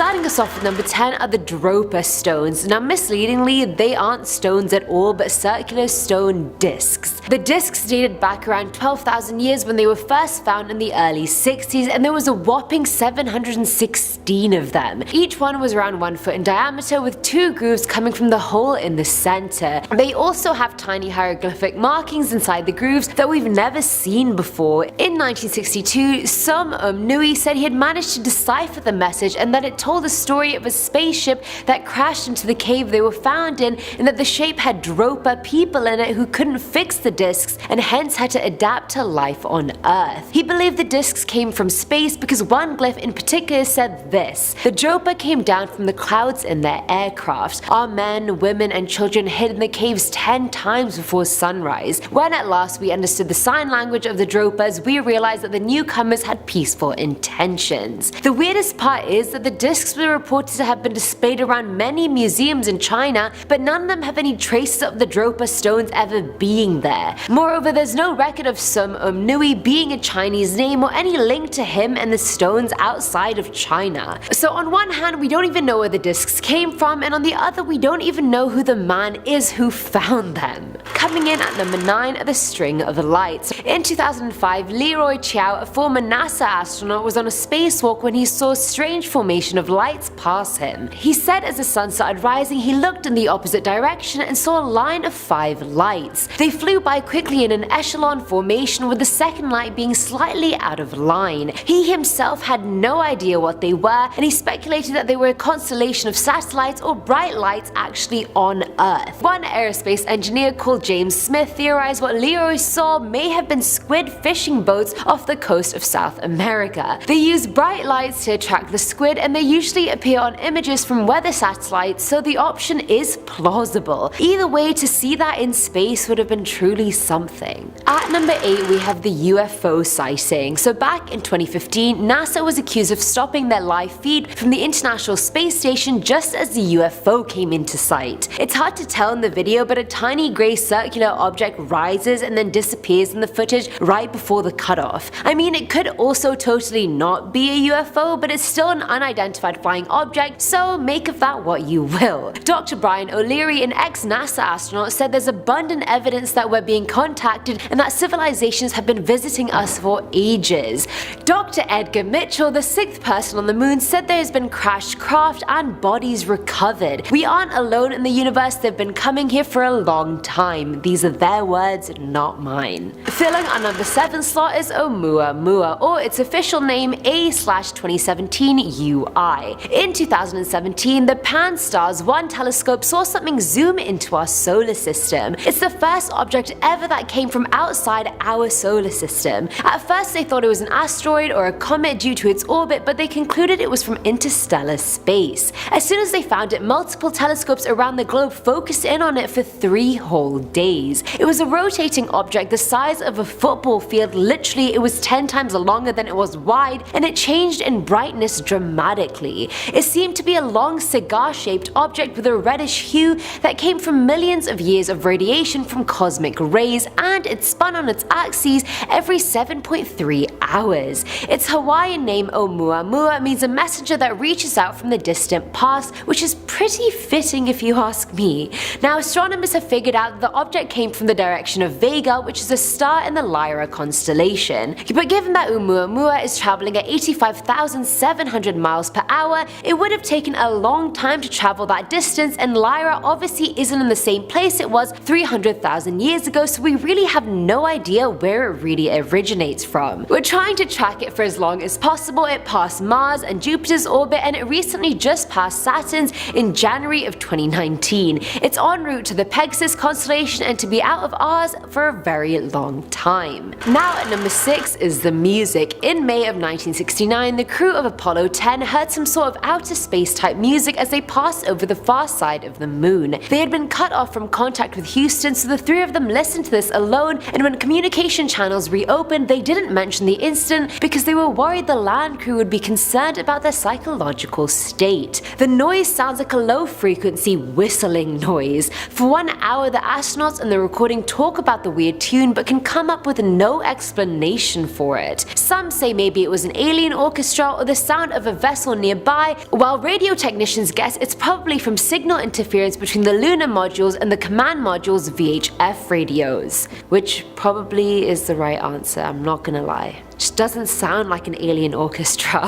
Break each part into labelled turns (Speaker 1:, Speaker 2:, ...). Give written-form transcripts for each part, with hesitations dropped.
Speaker 1: starting us off with number 10 are the Dropa stones. Now misleadingly, they aren't stones at all but circular stone discs. The discs dated back around 12,000 years when they were first found in the early 60s, and there was a whopping 716 of them. Each one was around 1 foot in diameter with 2 grooves coming from the hole in the center. They also have tiny hieroglyphic markings inside the grooves that we've never seen before. In 1962, some Nui said he had managed to decipher the message and that it told the story of a spaceship that crashed into the cave they were found in, and that the shape had Dropa people in it who couldn't fix the discs and hence had to adapt to life on Earth. He believed the discs came from space because one glyph in particular said this: "The Dropa came down from the clouds in their aircraft. Our men, women and children hid in the caves 10 times before sunrise. When at last we understood the sign language of the Dropas, we realized that the newcomers had peaceful intentions." The weirdest part is that the discs were reported to have been displayed around many museums in China, but none of them have any traces of the Dropa stones ever being there. Moreover, there's no record of Sum Nui being a Chinese name or any link to him and the stones outside of China. So on one hand, we don't even know where the discs came from, and on the other, we don't even know who the man is who found them. Coming in at number 9 are the String of Lights. In 2005, Leroy Chiao, a former NASA astronaut, was on a spacewalk when he saw a strange formation of lights pass him. He said as the sun started rising, he looked in the opposite direction and saw a line of 5 lights. They flew by quickly in an echelon formation, with the second light being slightly out of line. He himself had no idea what they were, and he speculated that they were a constellation of satellites or bright lights actually on Earth. One aerospace engineer called James Smith theorized what Leroy saw may have been squid fishing boats off the coast of South America. They use bright lights to attract the squid, and they usually appear on images from weather satellites, so the option is plausible. Either way, to see that in space would have been truly something. At number 8 we have the UFO sighting. So back in 2015, NASA was accused of stopping their live feed from the International Space Station just as the UFO came into sight. It's hard to tell in the video, but a tiny grey circular object rises and then disappears in the footage right before the cutoff. I mean, it could also totally not be a UFO, but it's still an unidentified flying object, so make of that what you will. Dr. Brian O'Leary, an ex-NASA astronaut, said there's abundant evidence that we're being contacted and that civilizations have been visiting us for ages. Dr. Edgar Mitchell, the 6th person on the moon, said there has been crashed craft and bodies recovered. We aren't alone in the universe, they've been coming here for a long time. These are their words, not mine. Filling our number 7 slot is Oumuamua, or its official name A/2017 UI. In 2017, the Pan-STARRS 1 telescope saw something zoom into our solar system. It's the first object ever that came from outside our solar system. At first they thought it was an asteroid or a comet due to its orbit, but they concluded it was from interstellar space. As soon as they found it, multiple telescopes around the globe focused in on it for 3 whole days. It was a rotating object the size of a football field. Literally, it was 10 times longer than it was wide, and it changed in brightness dramatically. It seemed to be a long cigar-shaped object with a reddish hue that came from millions of years of radiation from cosmic rays, and it spun on its axis every 7.3 hours. Its Hawaiian name Oumuamua means a messenger that reaches out from the distant past, which is pretty fitting if you ask me. Now, astronomers have figured out that the object came from the direction of Vega, which is a star in the Lyra constellation. But given that Oumuamua is traveling at 85,700 miles per hour, it would have taken a long time to travel that distance, and Lyra obviously isn't in the same place it was 300,000 years ago, so we really have no idea where it really originates from. We're trying to track it for as long as possible. It passed Mars and Jupiter's orbit, and it recently just passed Saturn's in January of 2019. It's en route to the Pegasus constellation and to be out of ours for a very long time. Now at number 6 is the music. In May of 1969, the crew of Apollo 10 heard some sort of outer space type music as they passed over the far side of the moon. They had been cut off from contact with Houston, so the 3 of them listened to this alone, and when communication channels reopened, they didn't mention the incident because they were worried the land crew would be concerned about their psychological state. The noise sounds like a low-frequency whistling noise. For 1 hour, the astronauts in the recording talk about the weird tune but can come up with no explanation for it. Some say maybe it was an alien orchestra or the sound of a vessel nearby, while radio technicians guess it's probably from signal interference between the lunar modules and the command module's VHF radios. Which probably is the right answer, I'm not gonna lie. Just doesn't sound like an alien orchestra.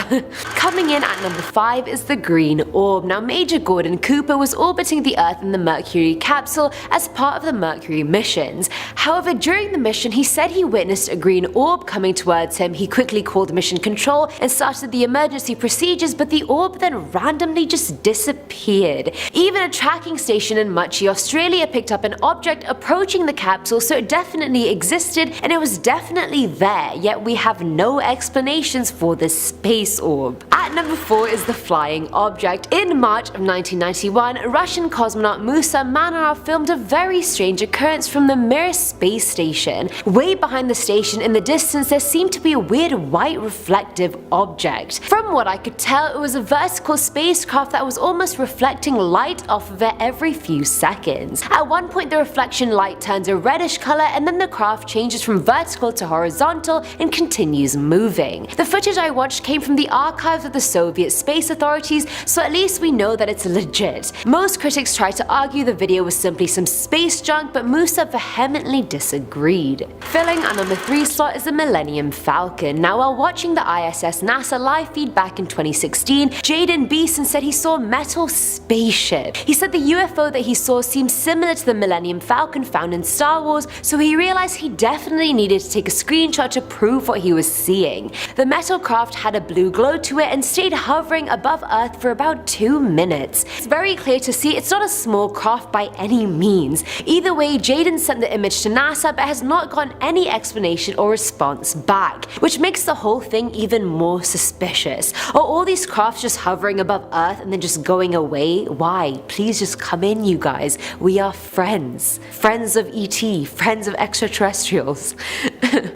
Speaker 1: Coming in at number 5 is the green orb. Now, Major Gordon Cooper was orbiting the Earth in the Mercury capsule as part of the Mercury missions. However, during the mission, he said he witnessed a green orb coming towards him. He quickly called mission control and started the emergency procedures, but the orb then randomly just disappeared. Even a tracking station in Muchie, Australia picked up an object approaching the capsule, so it definitely existed and it was definitely there, yet we have no explanations for this space orb. At number 4 is the flying object. In March of 1991, Russian cosmonaut Musa Manarov filmed a very strange occurrence from the Mir space station. Way behind the station in the distance there seemed to be a weird white reflective object. From what I could tell, it was a vertical spacecraft that was almost reflecting light off of it every few seconds. At one point the reflection light turns a reddish color and then the craft changes from vertical to horizontal and continues moving. The footage I watched came from the archives of the Soviet space authorities, so at least we know that it's legit. Most critics tried to argue the video was simply some space junk, but Musa vehemently disagreed. Filling our number 3 slot is the Millennium Falcon. Now, while watching the ISS NASA live feed back in 2016, Jaden Beeson said he saw a metal spaceship. He said the UFO that he saw seemed similar to the Millennium Falcon found in Star Wars, so he realized he definitely needed to take a screenshot to prove what he was seeing. The metal craft had a blue glow to it and stayed hovering above Earth for about 2 minutes. It's very clear to see it's not a small craft by any means. Either way, Jaden sent the image to NASA but has not gotten any explanation or response back, which makes the whole thing even more suspicious. Are all these crafts just hovering above Earth and then just going away? Why? Please just come in, you guys. We are friends. Friends of ET, friends of extraterrestrials.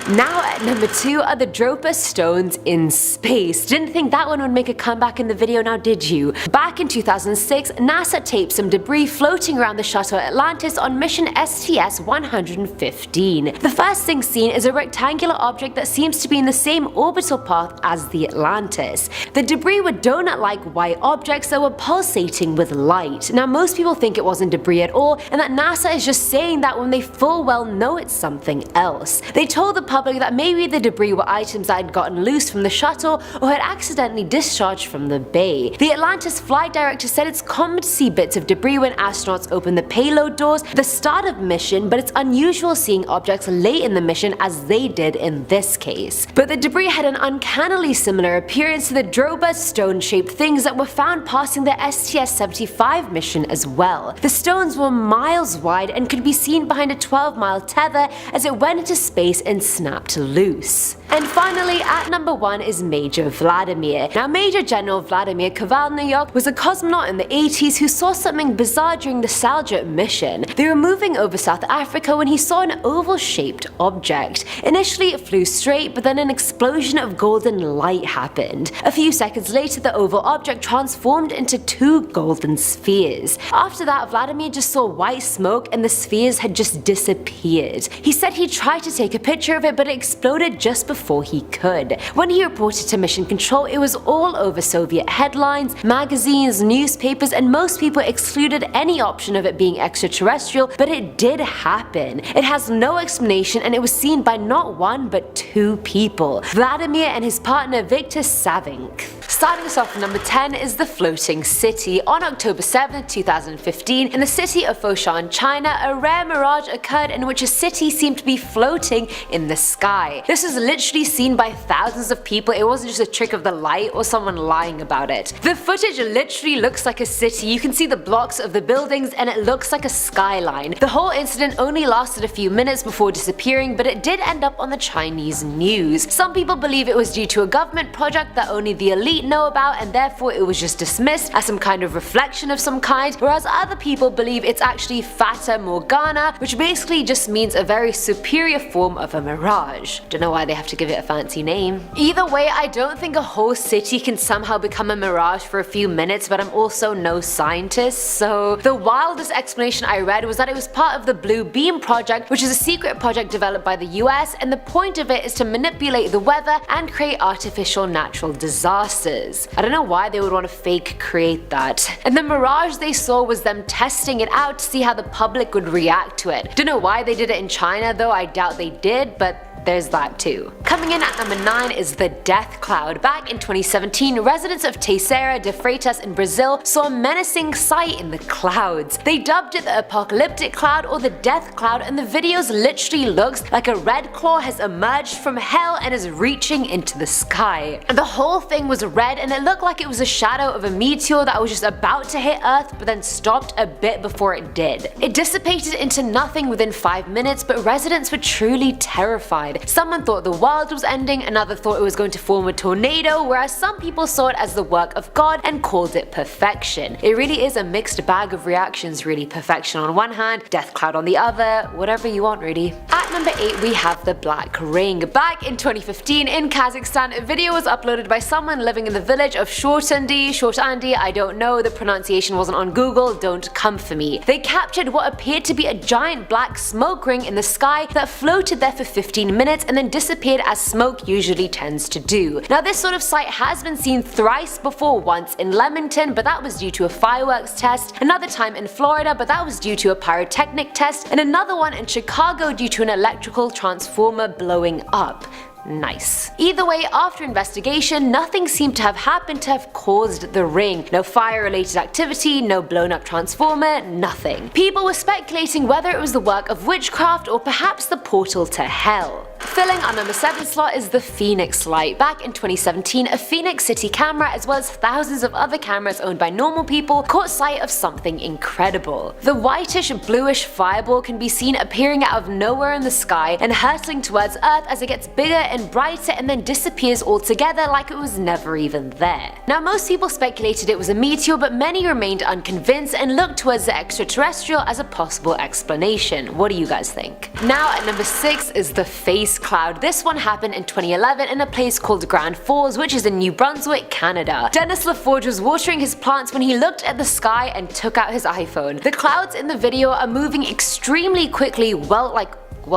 Speaker 1: Now at number 2 are the Dropa stones in space. Didn't think that one would make a comeback in the video, now did you? Back in 2006, NASA taped some debris floating around the shuttle Atlantis on mission STS-115. The first thing seen is a rectangular object that seems to be in the same orbital path as the Atlantis. The debris were donut-like white objects that were pulsating with light. Now, most people think it wasn't debris at all, and that NASA is just saying that when they full well know it's something else. They told the public that maybe the debris were items that had gotten loose from the shuttle or had accidentally discharged from the bay. The Atlantis flight director said it's common to see bits of debris when astronauts open the payload doors at the start of mission, but it's unusual seeing objects late in the mission as they did in this case. But the debris had an uncannily similar appearance to the Dropa stone-shaped things that were found passing the STS-75 mission as well. The stones were miles wide and could be seen behind a 12-mile tether as it went into space and snapped loose. And finally, at number 1 is Major Vladimir. Now, Major General Vladimir Kovalnyuk was a cosmonaut in the 80s who saw something bizarre during the Saljut mission. They were moving over South Africa when he saw an oval-shaped object. Initially it flew straight, but then an explosion of golden light happened. A few seconds later, the oval object transformed into 2 golden spheres. After that, Vladimir just saw white smoke and the spheres had just disappeared. He said he tried to take a picture of it, but it exploded just before he could. When he reported to Mission Control, it was all over Soviet headlines, magazines, newspapers, and most people excluded any option of it being extraterrestrial, but it did happen. It has no explanation and it was seen by not 1 but 2 people, Vladimir and his partner Viktor Savink. Starting us off at number 10 is the floating city. On October 7, 2015, in the city of Foshan, China, a rare mirage occurred in which a city seemed to be floating in the sky. This was literally seen by thousands of people. It wasn't just a trick of the light or someone lying about it. The footage literally looks like a city. You can see the blocks of the buildings and it looks like a skyline. The whole incident only lasted a few minutes before disappearing, but it did end up on the Chinese news. Some people believe it was due to a government project that only the elite know about and therefore it was just dismissed as some kind of reflection of some kind, whereas other people believe it's actually Fata Morgana, which basically just means a very superior form of a mirage. Don't know why they have to give it a fancy name. Either way, I don't think a whole city can somehow become a mirage for a few minutes, but I'm also no scientist, so the wildest explanation I read was that it was part of the Blue Beam project, which is a secret project developed by the US, and the point of it is to manipulate the weather and create artificial natural disasters. I don't know why they would want to fake create that. And the mirage they saw was them testing it out to see how the public would react to it. Don't know why they did it in China though, I doubt they did, but there's that too. Coming in at number 9 is the Death Cloud. Back in 2017, residents of Teixeira de Freitas in Brazil saw a menacing sight in the clouds. They dubbed it the Apocalyptic Cloud or the Death Cloud, and the videos literally looks like a red claw has emerged from hell and is reaching into the sky. The whole thing was red and it looked like it was a shadow of a meteor that was just about to hit Earth but then stopped a bit before it did. It dissipated into nothing within 5 minutes, but residents were truly terrified. Someone thought the world was ending, another thought it was going to form a tornado, whereas some people saw it as the work of God and called it perfection. It really is a mixed bag of reactions really. Perfection on one hand, death cloud on the other, whatever you want really. At number 8 we have the Black Ring. Back in 2015 in Kazakhstan, a video was uploaded by someone living in the village of Shortandi, I don't know, the pronunciation wasn't on Google, don't come for me. They captured what appeared to be a giant black smoke ring in the sky that floated there for 15 minutes and then disappeared as smoke usually tends to do. Now this sort of sight has been seen thrice before, once in Leamington but that was due to a fireworks test, another time in Florida but that was due to a pyrotechnic test, and another one in Chicago due to an electrical transformer blowing up. Nice. Either way, after investigation, nothing seemed to have happened to have caused the ring. No fire-related activity, no blown-up transformer, nothing. People were speculating whether it was the work of witchcraft or perhaps the portal to hell. Filling our number 7 slot is the Phoenix Light. Back in 2017, a Phoenix City camera as well as thousands of other cameras owned by normal people caught sight of something incredible. The whitish bluish fireball can be seen appearing out of nowhere in the sky and hurtling towards Earth as it gets bigger and brighter and then disappears altogether like it was never even there. Now most people speculated it was a meteor, but many remained unconvinced and looked towards the extraterrestrial as a possible explanation. What do you guys think? Now at number 6 is the Face Cloud. This one happened in 2011 in a place called Grand Falls, which is in New Brunswick, Canada. Dennis LaForge was watering his plants when he looked at the sky and took out his iPhone. The clouds in the video are moving extremely quickly, well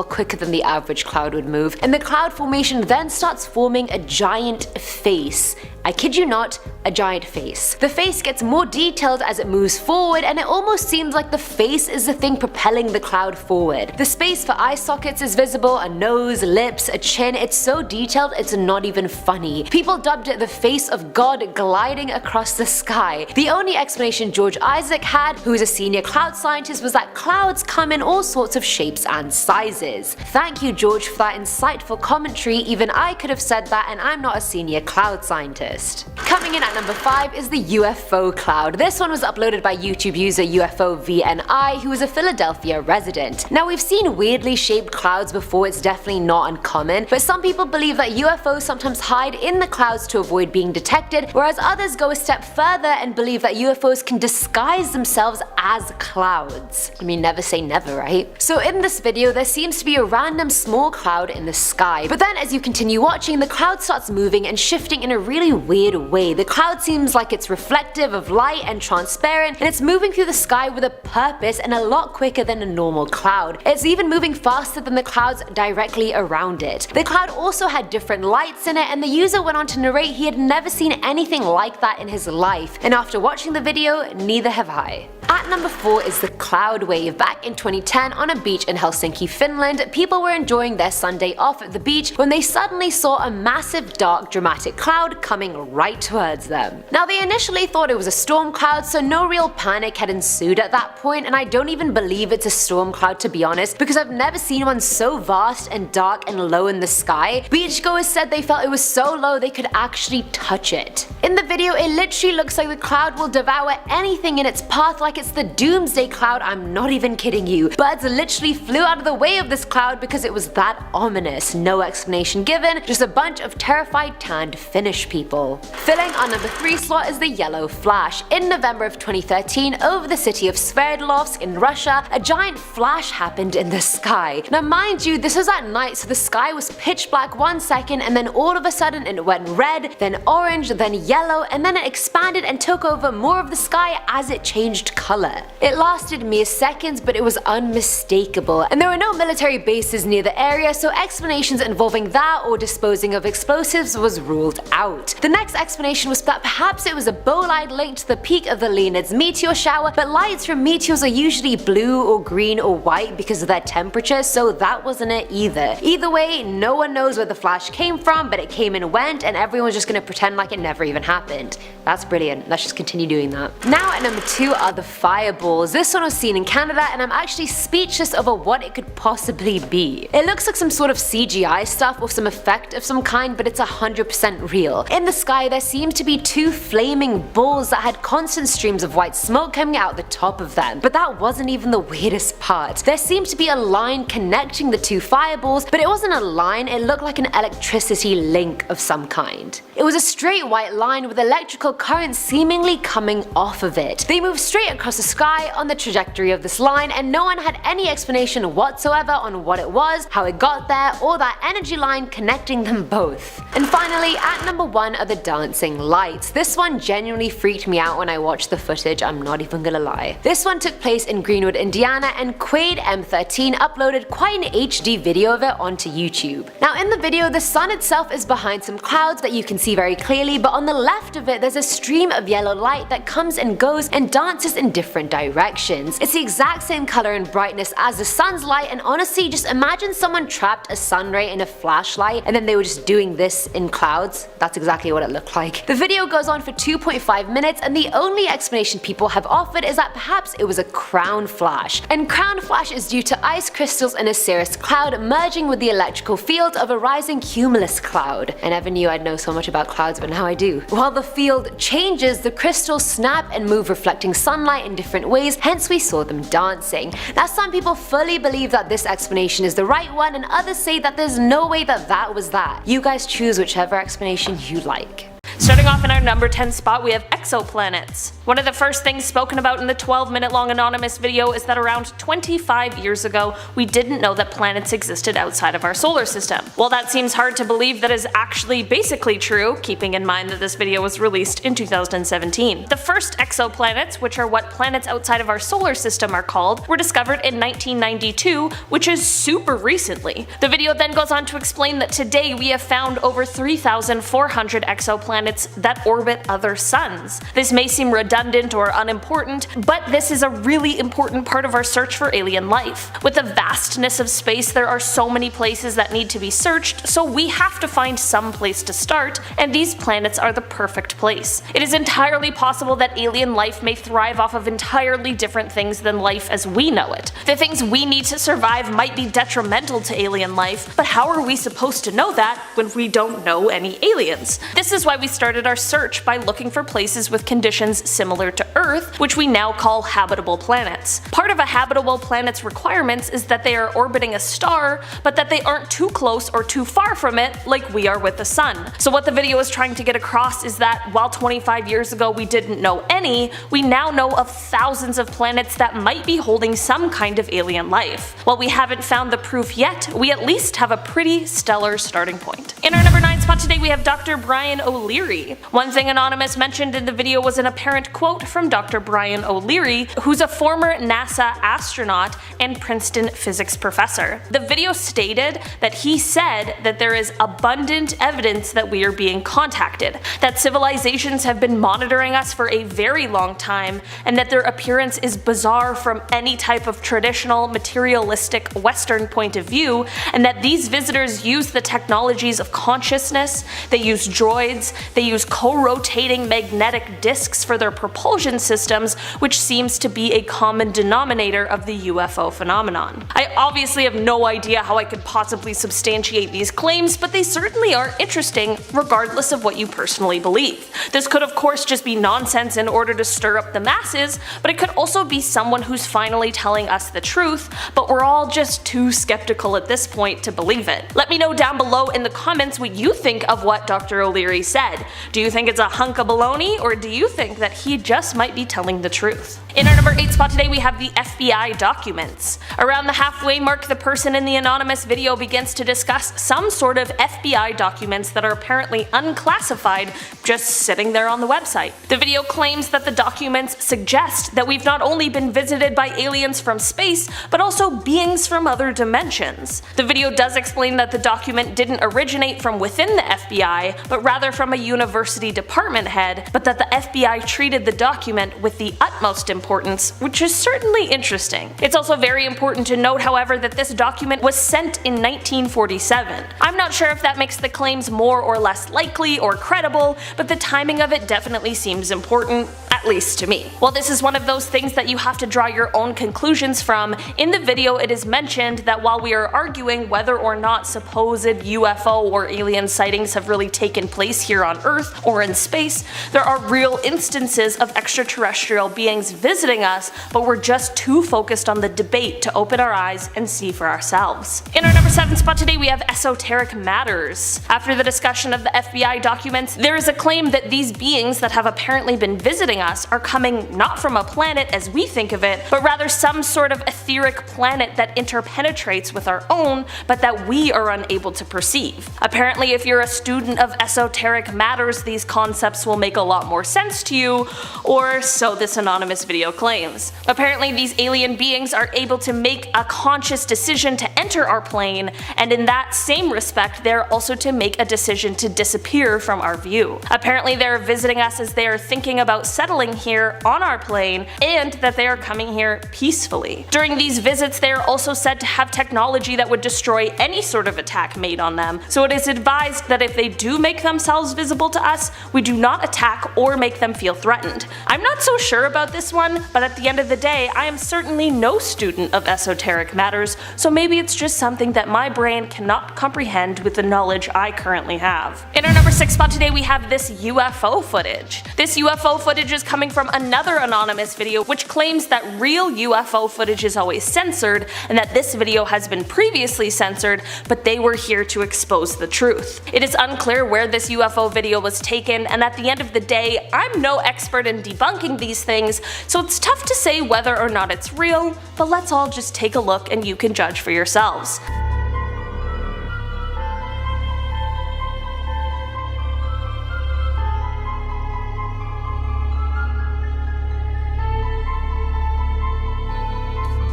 Speaker 1: quicker than the average cloud would move, and the cloud formation then starts forming a giant face. I kid you not, a giant face. The face gets more detailed as it moves forward, and it almost seems like the face is the thing propelling the cloud forward. The space for eye sockets is visible, a nose, lips, a chin. It's so detailed it's not even funny. People dubbed it the face of God gliding across the sky. The only explanation George Isaac had, who is a senior cloud scientist, was that clouds come in all sorts of shapes and sizes. Thank you, George, for that insightful commentary. Even I could have said that, and I'm not a senior cloud scientist. Coming in at number 5 is the UFO Cloud. This one was uploaded by YouTube user UFO VNI, who is a Philadelphia resident. Now we've seen weirdly shaped clouds before, it's definitely not uncommon, but some people believe that UFOs sometimes hide in the clouds to avoid being detected, whereas others go a step further and believe that UFOs can disguise themselves as clouds. I mean, never say never, right? So in this video there seems to be a random small cloud in the sky, but then as you continue watching, the cloud starts moving and shifting in a really weird way. The cloud seems like it's reflective of light and transparent, and it's moving through the sky with a purpose and a lot quicker than a normal cloud. It's even moving faster than the clouds directly around it. The cloud also had different lights in it, and the user went on to narrate he had never seen anything like that in his life, and after watching the video, neither have I. At number 4 is the Cloud Wave. Back in 2010 on a beach in Helsinki, Finland, people were enjoying their Sunday off at the beach when they suddenly saw a massive dark dramatic cloud coming right towards them. Now they initially thought it was a storm cloud, so no real panic had ensued at that point, and I don't even believe it's a storm cloud to be honest, because I've never seen one so vast and dark and low in the sky. Beachgoers said they felt it was so low they could actually touch it. In the video it literally looks like the cloud will devour anything in its path, like it's the doomsday cloud. I'm not even kidding you. Birds literally flew out of the way of this cloud because it was that ominous. No explanation given, just a bunch of terrified tanned Finnish people. Filling our number 3 slot is the yellow flash. In November of 2013, over the city of Sverdlovsk in Russia, a giant flash happened in the sky. Now mind you, this was at night, so the sky was pitch black 1 second, and then all of a sudden it went red, then orange, then yellow, and then it expanded and took over more of the sky as it changed color. It lasted mere seconds, but it was unmistakable, and there were no military bases near the area, so explanations involving that or disposing of explosives was ruled out. The next explanation was that perhaps it was a bolide linked to the peak of the Leonids meteor shower, but lights from meteors are usually blue or green or white because of their temperature, so that wasn't it either. Either way, no one knows where the flash came from, but it came and went, and everyone's just gonna pretend like it never even happened. That's brilliant. Let's just continue doing that. Now at number 2 are the fireballs. This one was seen in Canada, and I'm actually speechless over what it could possibly be. It looks like some sort of CGI stuff or some effect of some kind, but it's 100% real. In the sky there seemed to be 2 flaming balls that had constant streams of white smoke coming out the top of them. But that wasn't even the weirdest part. There seemed to be a line connecting the 2 fireballs, but it wasn't a line, it looked like an electricity link of some kind. It was a straight white line with electrical current seemingly coming off of it. They moved straight across the sky on the trajectory of this line, and no one had any explanation whatsoever on what it was, how it got there, or that energy line connecting them both. And finally, at number 1 are the dancing lights. This one genuinely freaked me out when I watched the footage, I'm not even gonna lie. This one took place in Greenwood, Indiana, and Quaid M13 uploaded quite an HD video of it onto YouTube. Now in the video, the sun itself is behind some clouds that you can see very clearly, but on the left of it there's a stream of yellow light that comes and goes and dances in different directions. It's the exact same color and brightness as the sun's light, and honestly just imagine someone trapped a sun ray in a flashlight and then they were just doing this in clouds. That's exactly what it looked like. The video goes on for 2.5 minutes, and the only explanation people have offered is that perhaps it was a crown flash. And crown flash is due to ice crystals in a cirrus cloud merging with the electrical field of a rising cumulus cloud. I never knew I'd know so much about clouds, but now I do. While the field changes, the crystals snap and move, reflecting sunlight in different ways, hence we saw them dancing. Now some people fully believe that this explanation is the right one, and others say that there's no way that that was that. You guys choose whichever explanation you like.
Speaker 2: Starting off in our number 10 spot, we have exoplanets. One of the first things spoken about in the 12-minute long anonymous video is that around 25 years ago, we didn't know that planets existed outside of our solar system. While that seems hard to believe, that is actually basically true, keeping in mind that this video was released in 2017. The first exoplanets, which are what planets outside of our solar system are called, were discovered in 1992, which is super recently. The video then goes on to explain that today we have found over 3,400 exoplanets that orbit other suns. This may seem redundant or unimportant, but this is a really important part of our search for alien life. With the vastness of space, there are so many places that need to be searched, so we have to find some place to start, and these planets are the perfect place. It is entirely possible that alien life may thrive off of entirely different things than life as we know it. The things we need to survive might be detrimental to alien life, but how are we supposed to know that when we don't know any aliens? This is why we started our search by looking for places with conditions similar to Earth, which we now call habitable planets. Part of a habitable planet's requirements is that they are orbiting a star, but that they aren't too close or too far from it like we are with the sun. So what the video is trying to get across is that while 25 years ago we didn't know any, we now know of thousands of planets that might be holding some kind of alien life. While we haven't found the proof yet, we at least have a pretty stellar starting point. In our number 9 spot today, we have Dr. Brian O'Leary. One thing Anonymous mentioned in the video was an apparent quote from Dr. Brian O'Leary, who's a former NASA astronaut and Princeton physics professor. The video stated that he said that there is abundant evidence that we are being contacted, that civilizations have been monitoring us for a very long time, and that their appearance is bizarre from any type of traditional materialistic Western point of view, and that these visitors use the technologies of consciousness, they use droids, they They use co-rotating magnetic disks for their propulsion systems, which seems to be a common denominator of the UFO phenomenon. I obviously have no idea how I could possibly substantiate these claims, but they certainly are interesting regardless of what you personally believe. This could of course just be nonsense in order to stir up the masses, but it could also be someone who's finally telling us the truth, but we're all just too skeptical at this point to believe it. Let me know down below in the comments what you think of what Dr. O'Leary said. Do you think it's a hunk of baloney, or do you think that he just might be telling the truth? In our number 8 spot today we have the FBI documents. Around the halfway mark, the person in the anonymous video begins to discuss some sort of FBI documents that are apparently unclassified just sitting there on the website. The video claims that the documents suggest that we've not only been visited by aliens from space, but also beings from other dimensions. The video does explain that the document didn't originate from within the FBI, but rather from a university department head, but that the FBI treated the document with the utmost importance, which is certainly interesting. It's also very important to note, however, that this document was sent in 1947. I'm not sure if that makes the claims more or less likely or credible, but the timing of it definitely seems important, at least to me. While this is one of those things that you have to draw your own conclusions from, in the video it is mentioned that while we are arguing whether or not supposed UFO or alien sightings have really taken place here on Earth or in space, there are real instances of extraterrestrial beings visiting us, but we're just too focused on the debate to open our eyes and see for ourselves. In our number 7 spot today we have esoteric matters. After the discussion of the FBI documents, there is a claim that these beings that have apparently been visiting us are coming not from a planet as we think of it, but rather some sort of etheric planet that interpenetrates with our own, but that we are unable to perceive. Apparently, if you're a student of esoteric matters, these concepts will make a lot more sense to you, or so this anonymous video claims. Apparently, these alien beings are able to make a conscious decision to enter our plane, and in that same respect, they're also to make a decision to disappear from our view. Apparently, they're visiting us as they are thinking about settling here on our plane, and that they are coming here peacefully. During these visits, they are also said to have technology that would destroy any sort of attack made on them, so it is advised that if they do make themselves visible to us, we do not attack or make them feel threatened. I'm not so sure about this one, but at the end of the day, I am certainly no student of esoteric matters, so maybe it's just something that my brain cannot comprehend with the knowledge I currently have. In our number 6 spot today we have this UFO footage. This UFO footage is coming from another anonymous video which claims that real UFO footage is always censored, and that this video has been previously censored, but they were here to expose the truth. It is unclear where this UFO video was taken, and at the end of the day, I'm no expert in debunking these things, so it's tough to say whether or not it's real, but let's all just take a look and you can judge for yourselves.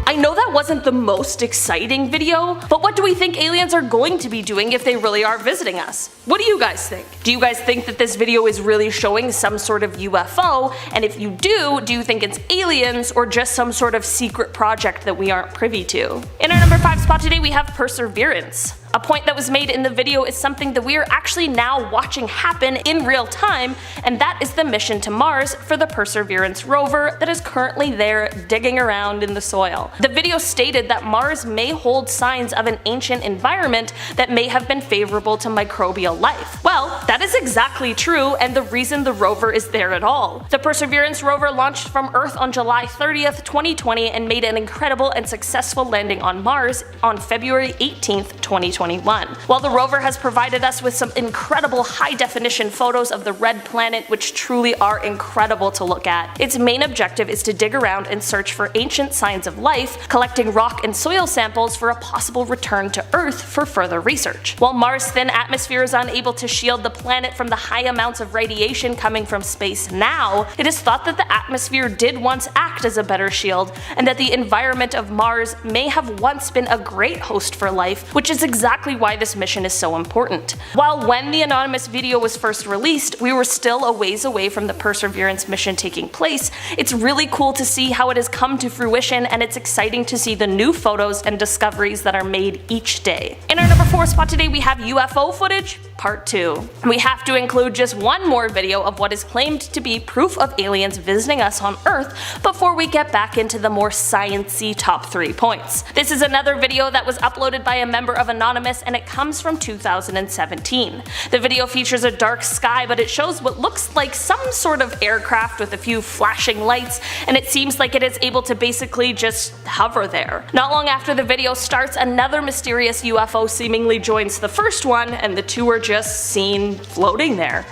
Speaker 2: I know that wasn't the most exciting video, but what do we think aliens are going to be doing if they really are visiting us? What do you guys think? Do you guys think that this video is really showing some sort of UFO? And if you do you think it's aliens or just some sort of secret project that we aren't privy to? In our number 5 spot today we have Perseverance. A point that was made in the video is something that we are actually now watching happen in real time, and that is the mission to Mars for the Perseverance rover that is currently there digging around in the soil. The video stated that Mars may hold signs of an ancient environment that may have been favorable to microbial life. Well, that is exactly true, and the reason the rover is there at all. The Perseverance rover launched from Earth on July 30th, 2020 and made an incredible and successful landing on Mars on February 18th, 2021. While the rover has provided us with some incredible high-definition photos of the red planet, which truly are incredible to look at, its main objective is to dig around and search for ancient signs of life, collecting rock and soil samples for a possible return to Earth for further research. While Mars' thin atmosphere is unable to shield the planet from the high amounts of radiation coming from space now, it is thought that the atmosphere did once act as a better shield, and that the environment of Mars may have once been a great host for life, which is exactly exactly why this mission is so important. While when the anonymous video was first released, we were still a ways away from the Perseverance mission taking place, it's really cool to see how it has come to fruition, and it's exciting to see the new photos and discoveries that are made each day. In our number 4 spot today we have UFO footage, part 2. We have to include just one more video of what is claimed to be proof of aliens visiting us on Earth before we get back into the more sciencey top 3 points. This is another video that was uploaded by a member of Anonymous, and it comes from 2017. The video features a dark sky, but it shows what looks like some sort of aircraft with a few flashing lights, and it seems like it is able to basically just hover there. Not long after the video starts, another mysterious UFO seemingly joins the first one, and the two are just seen floating there.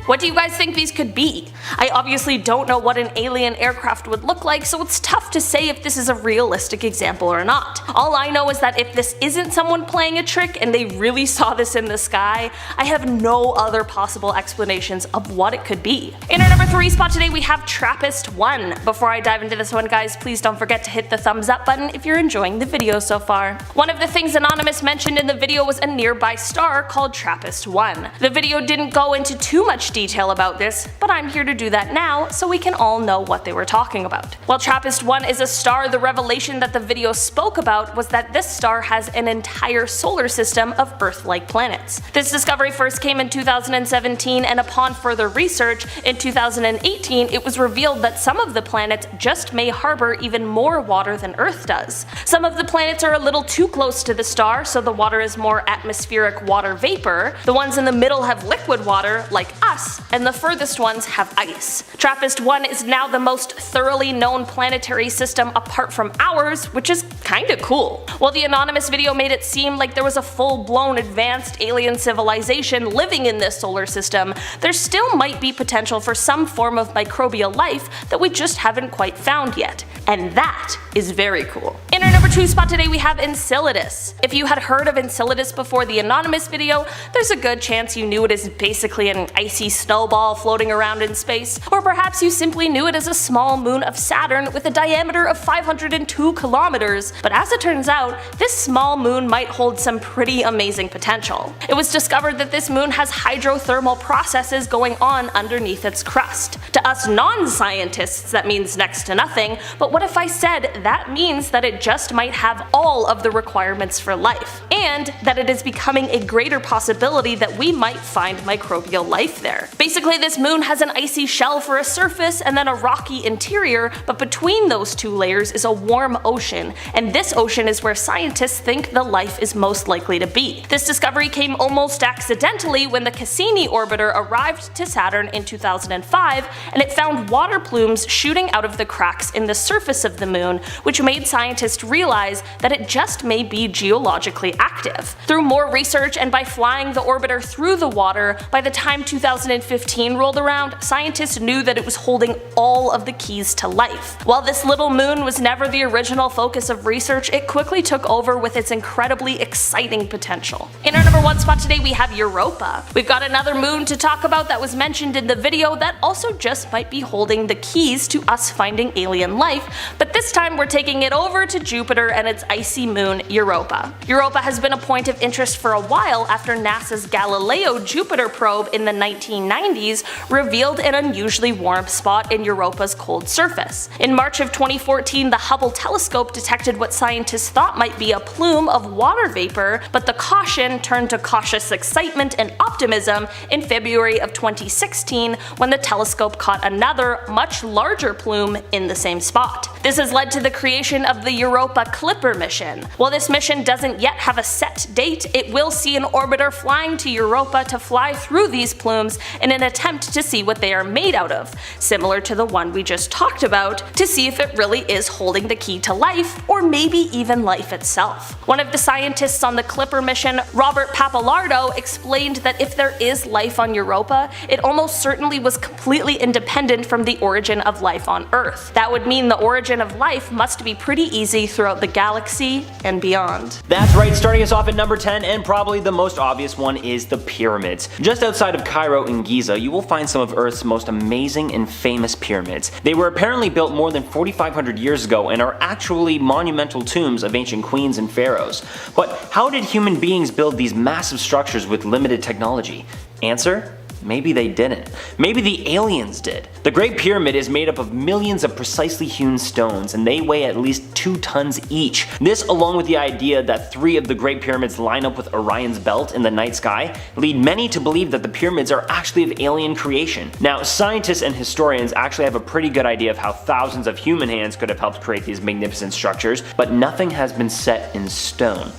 Speaker 2: What do you guys think these could be? I obviously don't know what an alien aircraft would look like, so it's tough to say if this is a realistic example or not. All I know is that if this isn't someone playing a trick and they really saw this in the sky, I have no other possible explanations of what it could be. In our number 3 spot today we have TRAPPIST-1. Before I dive into this one, guys, please don't forget to hit the thumbs up button if you're enjoying the video so far. One of the things Anonymous mentioned in the video was a nearby star called TRAPPIST-1. The video didn't go into too much detail about this, but I'm here to do that now so we can all know what they were talking about. While TRAPPIST-1 is a star, the revelation that the video spoke about was that this star has an entire solar system of Earth-like planets. This discovery first came in 2017, and upon further research, in 2018 it was revealed that some of the planets just may harbor even more water than Earth does. Some of the planets are a little too close to the star, so the water is more atmospheric water vapor. The ones in the middle have liquid water, like us, and the furthest ones have ice. TRAPPIST-1 is now the most thoroughly known planetary system apart from ours, which is kinda cool. While the Anonymous video made it seem like there was a full-blown advanced alien civilization living in this solar system, there still might be potential for some form of microbial life that we just haven't quite found yet. And that is very cool. In our number 2 spot today we have Enceladus. If you had heard of Enceladus before the Anonymous video, there's a good chance you knew it as basically an icy snowball floating around in space, or perhaps you simply knew it as a small moon of Saturn with a diameter of 502 kilometers, but as it turns out, this small moon might hold some pretty amazing potential. It was discovered that this moon has hydrothermal processes going on underneath its crust. To us non-scientists that means next to nothing, but what if I said that means that it just might have all of the requirements for life, and that it is becoming a greater possibility that we might find microbial life there. Basically, this moon has an icy shell for a surface and then a rocky interior, but between those two layers is a warm ocean, and this ocean is where scientists think the life is most likely to be. This discovery came almost accidentally when the Cassini orbiter arrived to Saturn in 2005, and it found water plumes shooting out of the cracks in the surface of the moon, which made scientists realize that it just may be geologically active. Through more research and by flying the orbiter through the water, by the time 2015 rolled around, scientists knew that it was holding all of the keys to life. While this little moon was never the original focus of research, it quickly took over with its incredibly exciting potential. In our number 1 spot today we have Europa. We've got another moon to talk about that was mentioned in the video that also just might be holding the keys to us finding alien life, but this time we're taking it over to Jupiter and its icy moon Europa. Europa has been a point of interest for a while after NASA's Galileo Jupiter probe in the 1990s revealed an unusually warm spot in Europa's cold surface. In March of 2014, the Hubble telescope detected what scientists thought might be a plume of water vapor, but the caution turned to cautious excitement and optimism in February of 2016 when the telescope caught another, much larger plume in the same spot. This has led to the creation of the Europa Clipper mission. While this mission doesn't yet have a set date, it will see an orbiter flying to Europa to fly through these plumes in an attempt to see what they are made out of, similar to the one we just talked about, to see if it really is holding the key to life, or maybe even life itself. One of the scientists on the Clipper mission, Robert Pappalardo, explained that if there is life on Europa, it almost certainly was completely independent from the origin of life on Earth. That would mean the origin origin of life must be pretty easy throughout the galaxy and beyond.
Speaker 3: That's right, starting us off at number 10, and probably the most obvious one, is the pyramids. Just outside of Cairo in Giza, you will find some of Earth's most amazing and famous pyramids. They were apparently built more than 4,500 years ago and are actually monumental tombs of ancient queens and pharaohs. But how did human beings build these massive structures with limited technology? Answer: maybe they didn't. Maybe the aliens did. The Great Pyramid is made up of millions of precisely hewn stones, and they weigh at least 2 tons each. This, along with the idea that 3 of the Great Pyramids line up with Orion's belt in the night sky, lead many to believe that the pyramids are actually of alien creation. Now, scientists and historians actually have a pretty good idea of how thousands of human hands could have helped create these magnificent structures, but nothing has been set in stone.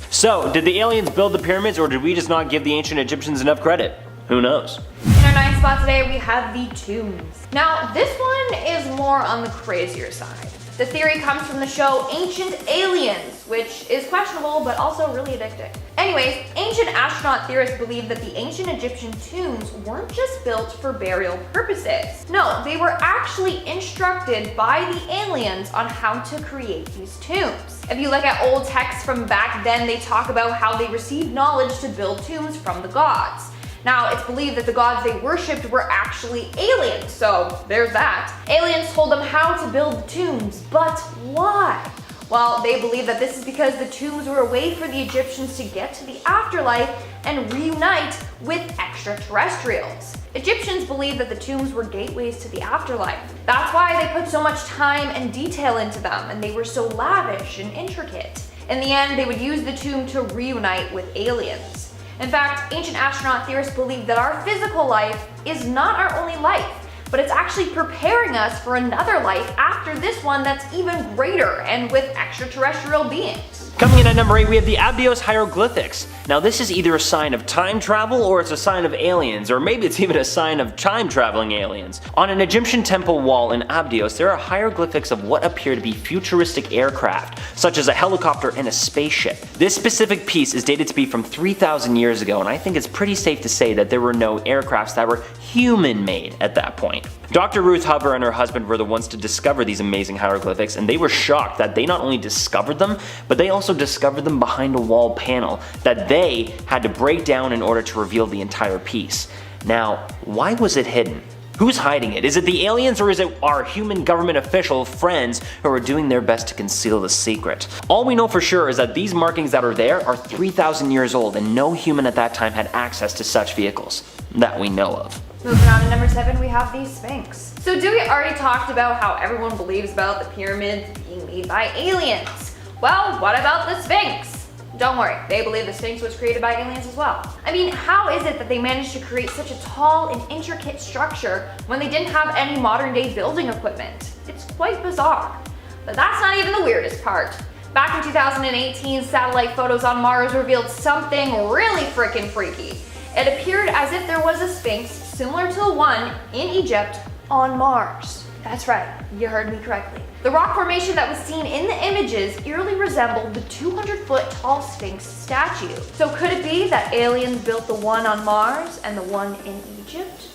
Speaker 3: So, did the aliens build the pyramids, or did we just not give the ancient Egyptians enough credit? Who knows?
Speaker 4: In our 9th spot today, we have the tombs. Now, this one is more on the crazier side. The theory comes from the show Ancient Aliens, which is questionable but also really addicting. Anyways, ancient astronaut theorists believe that the ancient Egyptian tombs weren't just built for burial purposes. No, they were actually instructed by the aliens on how to create these tombs. If you look at old texts from back then, they talk about how they received knowledge to build tombs from the gods. Now, it's believed that the gods they worshipped were actually aliens, so there's that. Aliens told them how to build the tombs, but why? Well, they believe that this is because the tombs were a way for the Egyptians to get to the afterlife and reunite with extraterrestrials. Egyptians believed that the tombs were gateways to the afterlife. That's why they put so much time and detail into them, and they were so lavish and intricate. In the end, they would use the tomb to reunite with aliens. In fact, ancient astronaut theorists believe that our physical life is not our only life, but it's actually preparing us for another life after this one that's even greater and with extraterrestrial beings.
Speaker 3: Coming in at number 8, we have the Abydos hieroglyphics. Now, this is either a sign of time travel, or it's a sign of aliens, or maybe it's even a sign of time-traveling aliens. On an Egyptian temple wall in Abydos, there are hieroglyphics of what appear to be futuristic aircraft, such as a helicopter and a spaceship. This specific piece is dated to be from 3,000 years ago, and I think it's pretty safe to say that there were no aircrafts that were human-made at that point. Dr. Ruth Hover and her husband were the ones to discover these amazing hieroglyphics, and they were shocked that they not only discovered them, but they also discovered them behind a wall panel that they had to break down in order to reveal the entire piece. Now, why was it hidden? Who's hiding it? Is it the aliens, or is it our human government official friends who are doing their best to conceal the secret? All we know for sure is that these markings that are there are 3,000 years old, and no human at that time had access to such vehicles that we know of.
Speaker 4: Moving on to number 7, we have the Sphinx. So Dewey already talked about how everyone believes about the pyramids being made by aliens. Well, what about the Sphinx? Don't worry, they believe the Sphinx was created by aliens as well. I mean, how is it that they managed to create such a tall and intricate structure when they didn't have any modern day building equipment? It's quite bizarre. But that's not even the weirdest part. Back in 2018, satellite photos on Mars revealed something really freaking freaky. It appeared as if there was a Sphinx similar to the one in Egypt on Mars. That's right, you heard me correctly. The rock formation that was seen in the images eerily resembled the 200-foot tall Sphinx statue. So could it be that aliens built the one on Mars and the one in Egypt?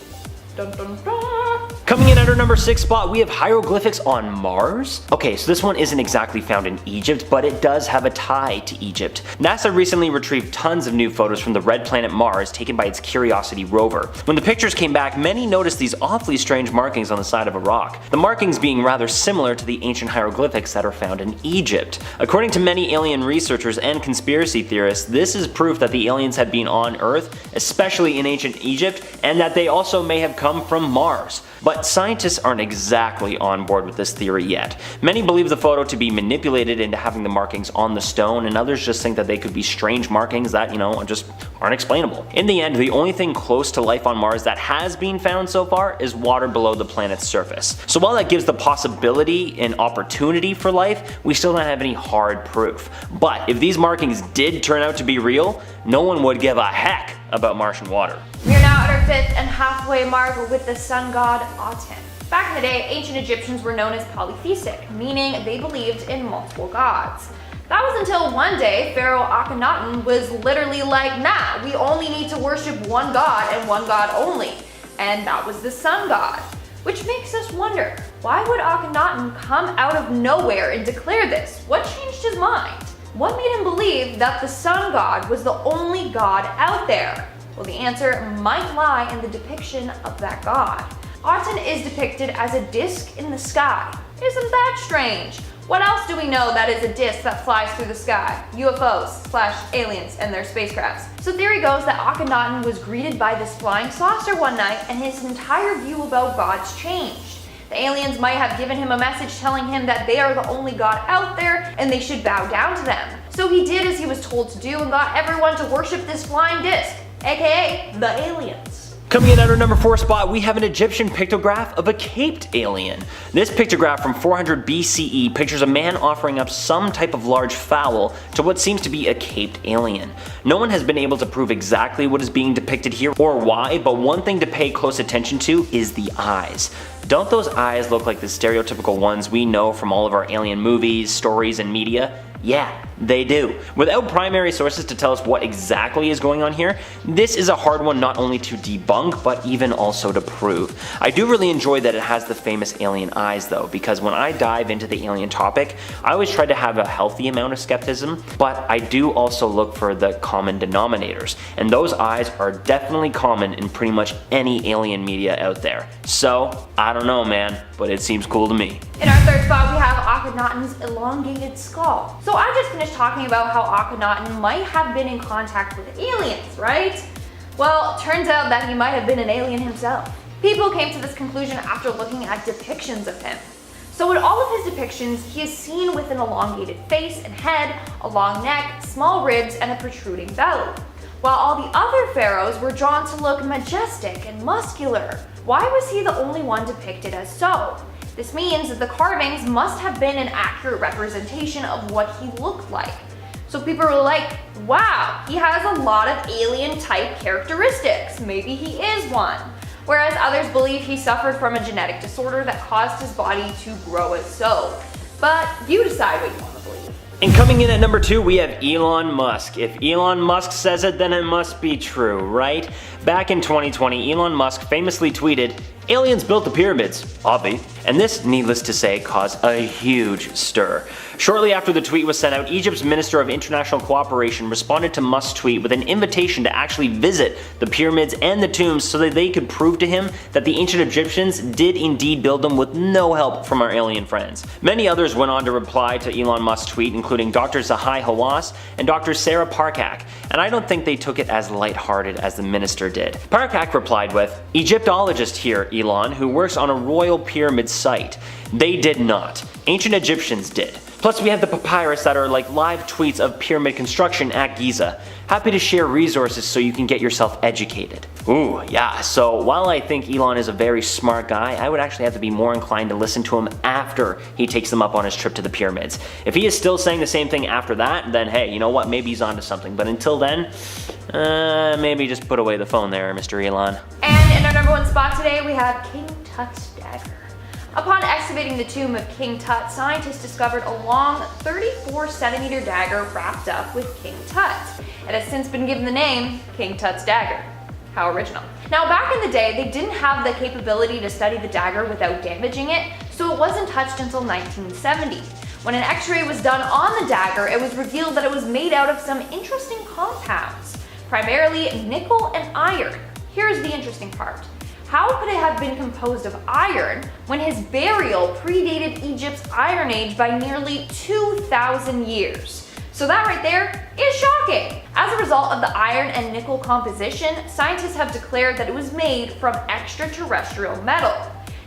Speaker 4: Dun, dun, dun.
Speaker 3: Coming in at our number 6 spot, we have hieroglyphics on Mars. Okay, so this one isn't exactly found in Egypt, but it does have a tie to Egypt. NASA recently retrieved tons of new photos from the red planet Mars taken by its Curiosity rover. When the pictures came back, many noticed these awfully strange markings on the side of a rock. The markings being rather similar to the ancient hieroglyphics that are found in Egypt. According to many alien researchers and conspiracy theorists, this is proof that the aliens had been on Earth, especially in ancient Egypt, and that they also may have come from Mars. But scientists aren't exactly on board with this theory yet. Many believe the photo to be manipulated into having the markings on the stone, and others just think that they could be strange markings that, just aren't explainable. In the end, the only thing close to life on Mars that has been found so far is water below the planet's surface. So while that gives the possibility and opportunity for life, we still don't have any hard proof. But if these markings did turn out to be real, no one would give a heck about Martian water.
Speaker 4: We are now at our 5th and halfway mark with the sun god Aten. Back in the day, ancient Egyptians were known as polytheistic, meaning they believed in multiple gods. That was until one day Pharaoh Akhenaten was literally like, nah, we only need to worship one god and one god only. And that was the sun god. Which makes us wonder, Why would Akhenaten come out of nowhere and declare this? What changed his mind? What made him believe that the sun god was the only god out there? Well, the answer might lie in the depiction of that god. Aten is depicted as a disc in the sky. Isn't that strange? What else do we know that is a disc that flies through the sky? UFOs/aliens and their spacecrafts. So theory goes that Akhenaten was greeted by this flying saucer one night and his entire view about gods changed. The aliens might have given him a message telling him that they are the only god out there and they should bow down to them. So he did as he was told to do and got everyone to worship this flying disc, aka the aliens.
Speaker 3: Coming in at our number 4 spot, we have an Egyptian pictograph of a caped alien. This pictograph from 400 BCE pictures a man offering up some type of large fowl to what seems to be a caped alien. No one has been able to prove exactly what is being depicted here or why, but one thing to pay close attention to is the eyes. Don't those eyes look like the stereotypical ones we know from all of our alien movies, stories, and media? Yeah, they do. Without primary sources to tell us what exactly is going on here, this is a hard one not only to debunk, but even also to prove. I do really enjoy that it has the famous alien eyes though, because when I dive into the alien topic, I always try to have a healthy amount of skepticism, but I do also look for the common denominators, and those eyes are definitely common in pretty much any alien media out there. So, I don't know man, but it seems cool to me.
Speaker 4: In our third spot, we have Akhenaten's elongated skull. So I just finished talking about how Akhenaten might have been in contact with aliens, right? Well, turns out that he might have been an alien himself. People came to this conclusion after looking at depictions of him. So in all of his depictions, he is seen with an elongated face and head, a long neck, small ribs, and a protruding belly. While all the other pharaohs were drawn to look majestic and muscular. Why was he the only one depicted as so? This means that the carvings must have been an accurate representation of what he looked like. So people were like, wow, he has a lot of alien type characteristics, maybe he is one. Whereas others believe he suffered from a genetic disorder that caused his body to grow as so. But you decide what you want to believe.
Speaker 3: And coming in at number 2, we have Elon Musk. If Elon Musk says it, then it must be true, right? Back in 2020, Elon Musk famously tweeted, "Aliens built the pyramids, obvi." And this, needless to say, caused a huge stir. Shortly after the tweet was sent out, Egypt's Minister of International Cooperation responded to Musk's tweet with an invitation to actually visit the pyramids and the tombs so that they could prove to him that the ancient Egyptians did indeed build them with no help from our alien friends. Many others went on to reply to Elon Musk's tweet, including Dr. Zahi Hawass and Dr. Sarah Parcak, and I don't think they took it as lighthearted as the minister did. Parcak replied with, "Egyptologist here, Elon, who works on a royal pyramid site. They did not. Ancient Egyptians did. Plus we have the papyrus that are like live tweets of pyramid construction at Giza. Happy to share resources so you can get yourself educated." Ooh, yeah, so while I think Elon is a very smart guy, I would actually have to be more inclined to listen to him after he takes them up on his trip to the pyramids. If he is still saying the same thing after that, then hey, you know what, maybe he's onto something. But until then, maybe just put away the phone there, Mr. Elon.
Speaker 4: And in our number 1 spot today, we have King Tut's dagger. Upon excavating the tomb of King Tut, scientists discovered a long 34-centimeter dagger wrapped up with King Tut. It has since been given the name King Tut's dagger. How original. Now back in the day, they didn't have the capability to study the dagger without damaging it, so it wasn't touched until 1970. When an x-ray was done on the dagger, it was revealed that it was made out of some interesting compounds, primarily nickel and iron. Here's the interesting part. How could it have been composed of iron when his burial predated Egypt's Iron Age by nearly 2,000 years? So that right there is shocking. As a result of the iron and nickel composition, scientists have declared that it was made from extraterrestrial metal.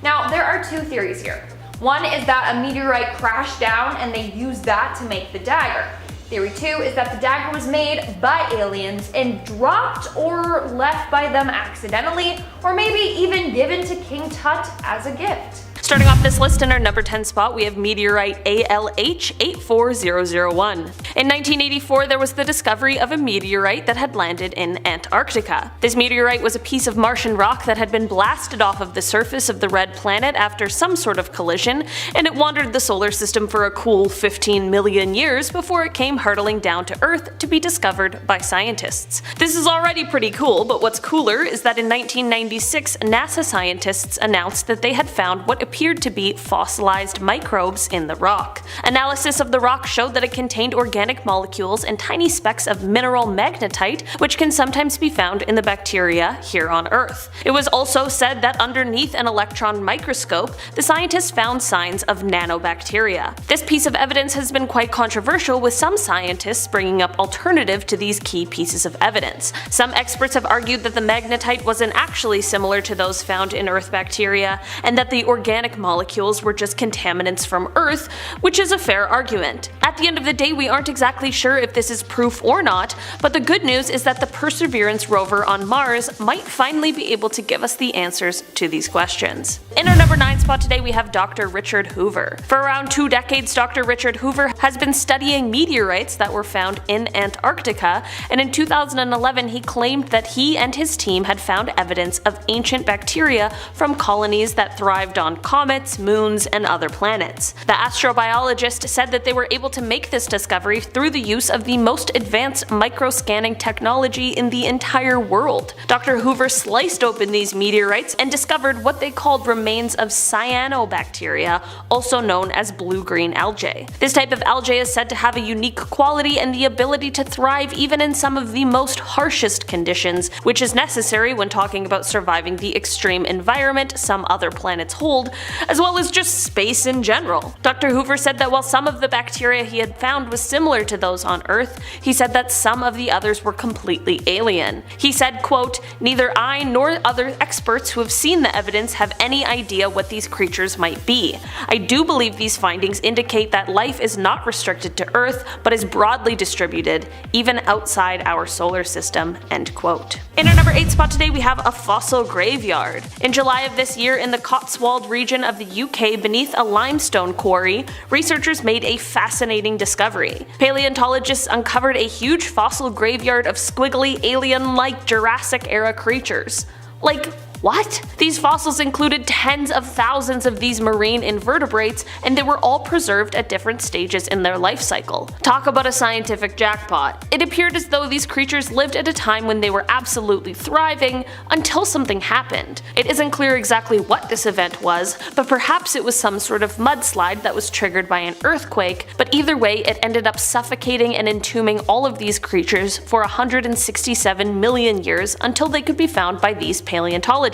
Speaker 4: Now, there are 2 theories here. One is that a meteorite crashed down and they used that to make the dagger. Theory 2 is that the dagger was made by aliens and dropped or left by them accidentally, or maybe even given to King Tut as a gift.
Speaker 2: Starting off this list in our number 10 spot, we have meteorite ALH 84001. In 1984, there was the discovery of a meteorite that had landed in Antarctica. This meteorite was a piece of Martian rock that had been blasted off of the surface of the red planet after some sort of collision, and it wandered the solar system for a cool 15 million years before it came hurtling down to Earth to be discovered by scientists. This is already pretty cool, but what's cooler is that in 1996, NASA scientists announced that they had found what appeared appeared to be fossilized microbes in the rock. Analysis of the rock showed that it contained organic molecules and tiny specks of mineral magnetite, which can sometimes be found in the bacteria here on Earth. It was also said that underneath an electron microscope, the scientists found signs of nanobacteria. This piece of evidence has been quite controversial, with some scientists bringing up alternative to these key pieces of evidence. Some experts have argued that the magnetite wasn't actually similar to those found in Earth bacteria, and that the organic molecules were just contaminants from Earth, which is a fair argument. At the end of the day, we aren't exactly sure if this is proof or not, but the good news is that the Perseverance rover on Mars might finally be able to give us the answers to these questions. In our number 9 spot today, we have Dr. Richard Hoover. For around 2 decades, Dr. Richard Hoover has been studying meteorites that were found in Antarctica, and in 2011 he claimed that he and his team had found evidence of ancient bacteria from colonies that thrived on comets, moons, and other planets. The astrobiologist said that they were able to make this discovery through the use of the most advanced microscanning technology in the entire world. Dr. Hoover sliced open these meteorites and discovered what they called remains of cyanobacteria, also known as blue-green algae. This type of algae is said to have a unique quality and the ability to thrive even in some of the most harshest conditions, which is necessary when talking about surviving the extreme environment some other planets hold, as well as just space in general. Dr. Hoover said that while some of the bacteria he had found was similar to those on Earth, he said that some of the others were completely alien. He said, quote, "Neither I nor other experts who have seen the evidence have any idea what these creatures might be. I do believe these findings indicate that life is not restricted to Earth, but is broadly distributed, even outside our solar system," end quote. In our number 8 spot today, we have a fossil graveyard. In July of this year, in the Cotswold region of the UK beneath a limestone quarry, researchers made a fascinating discovery. Paleontologists uncovered a huge fossil graveyard of squiggly, alien-like Jurassic-era creatures. Like, what? These fossils included tens of thousands of these marine invertebrates, and they were all preserved at different stages in their life cycle. Talk about a scientific jackpot. It appeared as though these creatures lived at a time when they were absolutely thriving, until something happened. It isn't clear exactly what this event was, but perhaps it was some sort of mudslide that was triggered by an earthquake, but either way it ended up suffocating and entombing all of these creatures for 167 million years until they could be found by these paleontologists.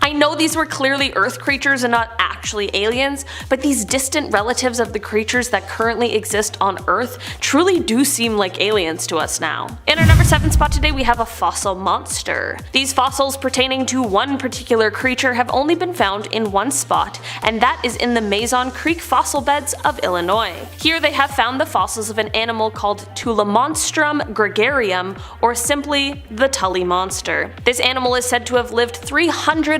Speaker 2: I know these were clearly Earth creatures and not actually aliens, but these distant relatives of the creatures that currently exist on Earth truly do seem like aliens to us now. In our number 7 spot today, we have a fossil monster. These fossils pertaining to one particular creature have only been found in one spot, and that is in the Mason Creek fossil beds of Illinois. Here they have found the fossils of an animal called Tulamonstrum gregarium, or simply the Tully monster. This animal is said to have lived 300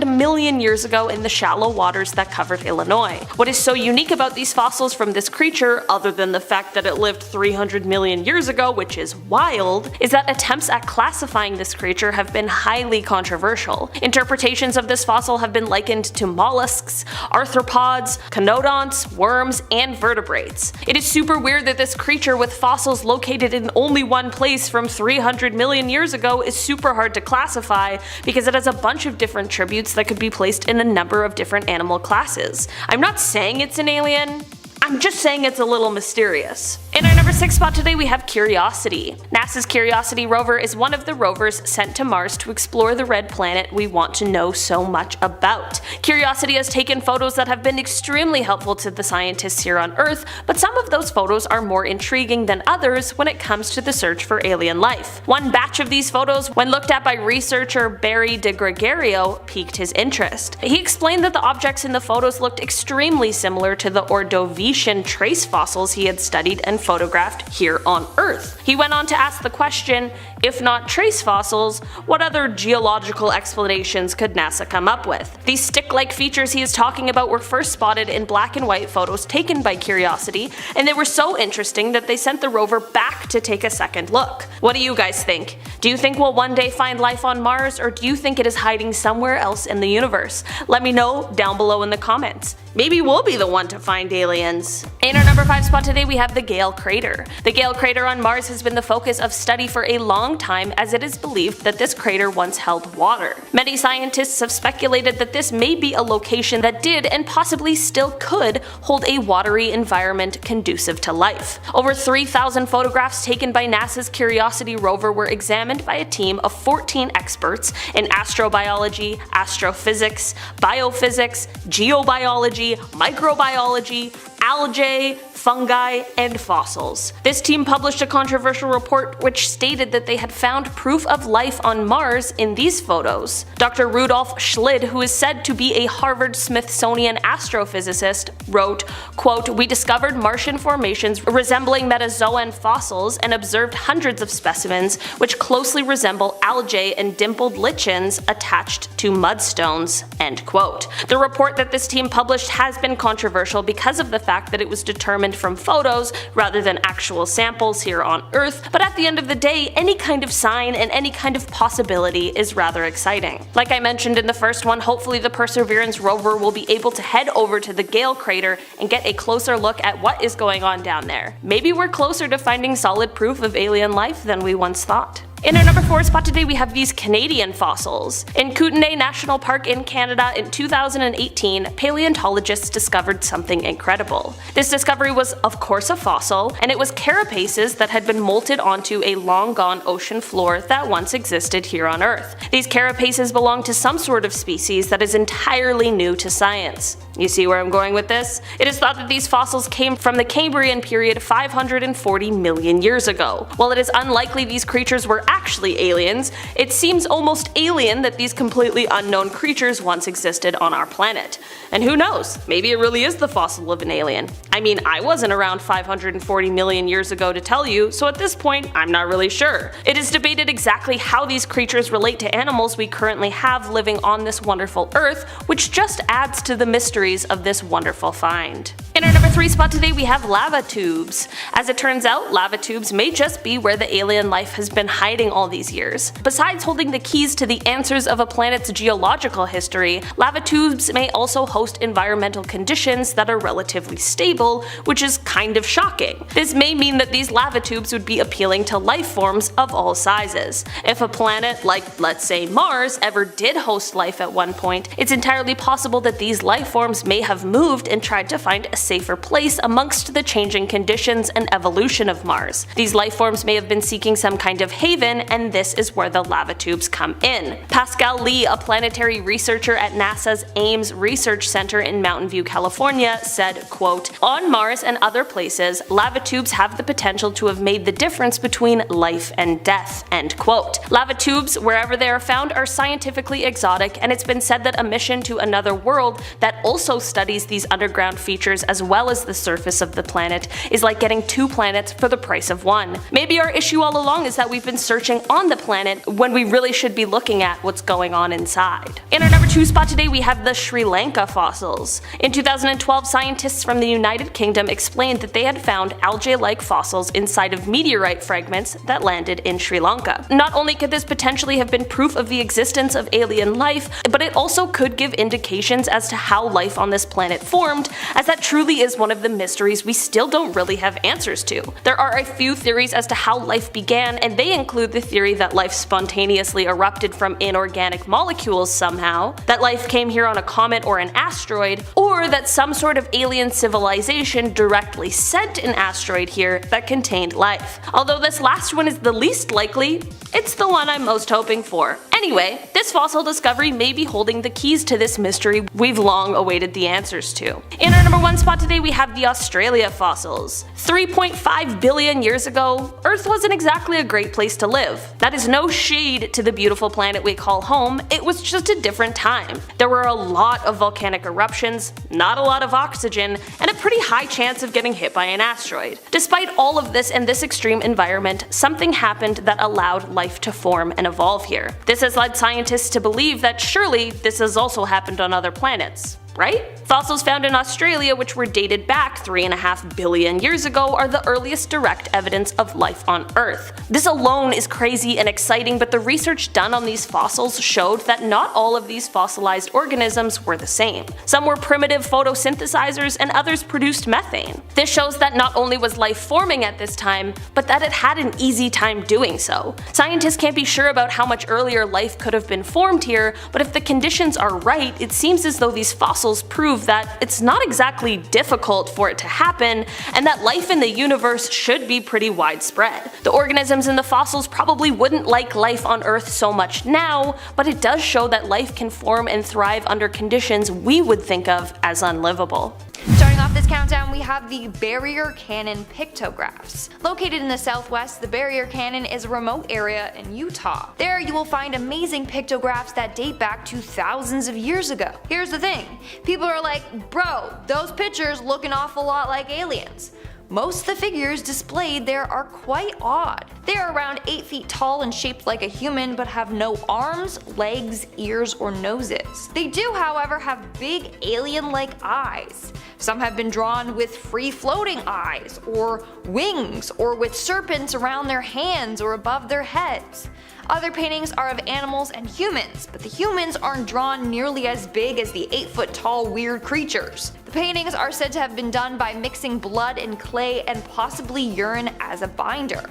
Speaker 2: million years ago in the shallow waters that covered Illinois. What is so unique about these fossils from this creature, other than the fact that it lived 300 million years ago, which is wild, is that attempts at classifying this creature have been highly controversial. Interpretations of this fossil have been likened to mollusks, arthropods, conodonts, worms, and vertebrates. It is super weird that this creature with fossils located in only one place from 300 million years ago is super hard to classify, because it has a bunch of different attributes that could be placed in a number of different animal classes. I'm not saying it's an alien, I'm just saying it's a little mysterious. In our number 6 spot today, we have Curiosity. NASA's Curiosity rover is one of the rovers sent to Mars to explore the red planet we want to know so much about. Curiosity has taken photos that have been extremely helpful to the scientists here on Earth, but some of those photos are more intriguing than others when it comes to the search for alien life. One batch of these photos, when looked at by researcher Barry de Gregorio, piqued his interest. He explained that the objects in the photos looked extremely similar to the Ordovician trace fossils he had studied and photographed here on Earth. He went on to ask the question, if not trace fossils, what other geological explanations could NASA come up with? These stick-like features he is talking about were first spotted in black and white photos taken by Curiosity, and they were so interesting that they sent the rover back to take a second look. What do you guys think? Do you think we'll one day find life on Mars, or do you think it is hiding somewhere else in the universe? Let me know down below in the comments. Maybe we'll be the one to find aliens. In our number 5 spot today we have the Gale Crater. The Gale Crater on Mars has been the focus of study for a long time, as it is believed that this crater once held water. Many scientists have speculated that this may be a location that did and possibly still could hold a watery environment conducive to life. Over 3,000 photographs taken by NASA's Curiosity rover were examined by a team of 14 experts in astrobiology, astrophysics, biophysics, geobiology, microbiology, algae, fungi, and fossils. This team published a controversial report which stated that they had found proof of life on Mars in these photos. Dr. Rudolf Schlid, who is said to be a Harvard-Smithsonian astrophysicist, wrote, quote, "We discovered Martian formations resembling metazoan fossils and observed hundreds of specimens which closely resemble algae and dimpled lichens attached to mudstones." End quote. The report that this team published has been controversial because of the fact that it was determined from photos rather than actual samples here on Earth, but at the end of the day, any kind of sign and any kind of possibility is rather exciting. Like I mentioned in the first one, hopefully the Perseverance rover will be able to head over to the Gale Crater and get a closer look at what is going on down there. Maybe we're closer to finding solid proof of alien life than we once thought. In our number 4 spot today we have these Canadian fossils. In Kootenay National Park in Canada in 2018, paleontologists discovered something incredible. This discovery was of course a fossil, and it was carapaces that had been molted onto a long-gone ocean floor that once existed here on Earth. These carapaces belong to some sort of species that is entirely new to science. You see where I'm going with this? It is thought that these fossils came from the Cambrian period 540 million years ago. While it is unlikely these creatures were actually aliens, it seems almost alien that these completely unknown creatures once existed on our planet. And who knows, maybe it really is the fossil of an alien. I mean, I wasn't around 540 million years ago to tell you, so at this point, I'm not really sure. It is debated exactly how these creatures relate to animals we currently have living on this wonderful Earth, which just adds to the mysteries of this wonderful find. In our number 3 spot today we have lava tubes. As it turns out, lava tubes may just be where the alien life has been hiding all these years. Besides holding the keys to the answers of a planet's geological history, lava tubes may also host environmental conditions that are relatively stable, which is kind of shocking. This may mean that these lava tubes would be appealing to life forms of all sizes. If a planet like, let's say, Mars ever did host life at one point, it's entirely possible that these life forms may have moved and tried to find a safer place amongst the changing conditions and evolution of Mars. These life forms may have been seeking some kind of haven, and this is where the lava tubes come in. Pascal Lee, a planetary researcher at NASA's Ames Research Center in Mountain View, California, said, quote, "On Mars and other places, lava tubes have the potential to have made the difference between life and death." End quote. Lava tubes, wherever they are found, are scientifically exotic, and it's been said that a mission to another world that also studies these underground features as well as the surface of the planet is like getting 2 planets for the price of 1. Maybe our issue all along is that we've been searching on the planet when we really should be looking at what's going on inside. In our number 2 spot today we have the Sri Lanka fossils. In 2012, scientists from the United Kingdom explained that they had found algae-like fossils inside of meteorite fragments that landed in Sri Lanka. Not only could this potentially have been proof of the existence of alien life, but it also could give indications as to how life on this planet formed, as that truly is one of the mysteries we still don't really have answers to. There are a few theories as to how life began, and they include the theory that life spontaneously erupted from inorganic molecules somehow, that life came here on a comet or an asteroid, or that some sort of alien civilization directly sent an asteroid here that contained life. Although this last one is the least likely, it's the one I'm most hoping for. Anyway, this fossil discovery may be holding the keys to this mystery we've long awaited the answers to. In our number 1 spot today we have the Australia fossils. 3.5 billion years ago, Earth wasn't exactly a great place to live. That is no shade to the beautiful planet we call home, it was just a different time. There were a lot of volcanic eruptions, not a lot of oxygen, and a pretty high chance of getting hit by an asteroid. Despite all of this and this extreme environment, something happened that allowed life to form and evolve here. This has led scientists to believe that surely this has also happened on other planets. right? Fossils found in Australia, which were dated back 3.5 billion years ago, are the earliest direct evidence of life on Earth. This alone is crazy and exciting, but the research done on these fossils showed that not all of these fossilized organisms were the same. Some were primitive photosynthesizers and others produced methane. This shows that not only was life forming at this time, but that it had an easy time doing so. Scientists can't be sure about how much earlier life could have been formed here, but if the conditions are right, it seems as though these fossils prove that it's not exactly difficult for it to happen, and that life in the universe should be pretty widespread. The organisms in the fossils probably wouldn't like life on Earth so much now, but it does show that life can form and thrive under conditions we would think of as unlivable.
Speaker 4: Starting off this countdown, we have the Barrier Canyon pictographs. Located in the southwest, the Barrier Canyon is a remote area in Utah. There you will find amazing pictographs that date back to thousands of years ago. Here's the thing, people are like, bro, those pictures look an awful lot like aliens. Most of the figures displayed there are quite odd. They are around 8 feet tall and shaped like a human, but have no arms, legs, ears, or noses. They do, however, have big alien-like eyes. Some have been drawn with free-floating eyes, or wings, or with serpents around their hands or above their heads. Other paintings are of animals and humans, but the humans aren't drawn nearly as big as the 8-foot tall weird creatures. The paintings are said to have been done by mixing blood and clay and possibly urine as a binder.